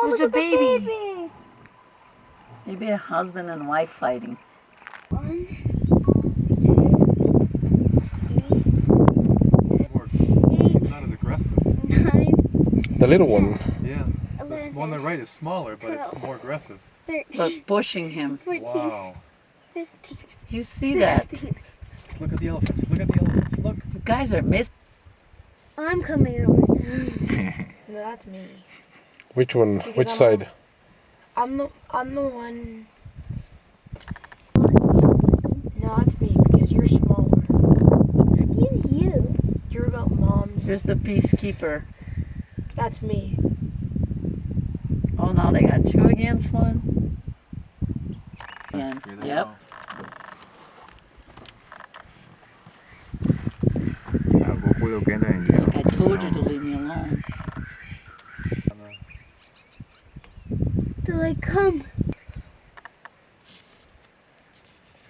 There's a baby. Maybe a husband and wife fighting. 1, 2, 3. He's not as aggressive. 9. The little one. Yeah. 11, The one on the right is smaller, but it's 12. more aggressive. 13. Look, bushing him. 14. Wow. 15. You see that? 16. Let's look at the elephants. Look at the elephants. Look. You guys are missing. I'm coming over now. No, that's me. Which one? Because Which I'm side? I'm the one. No, it's me because you're smaller. Excuse you. You're about mom's. Here's the peacekeeper. That's me. Oh, now they got 2 against 1. And, Here they yep. go. I told you to leave me alone. They're like, come.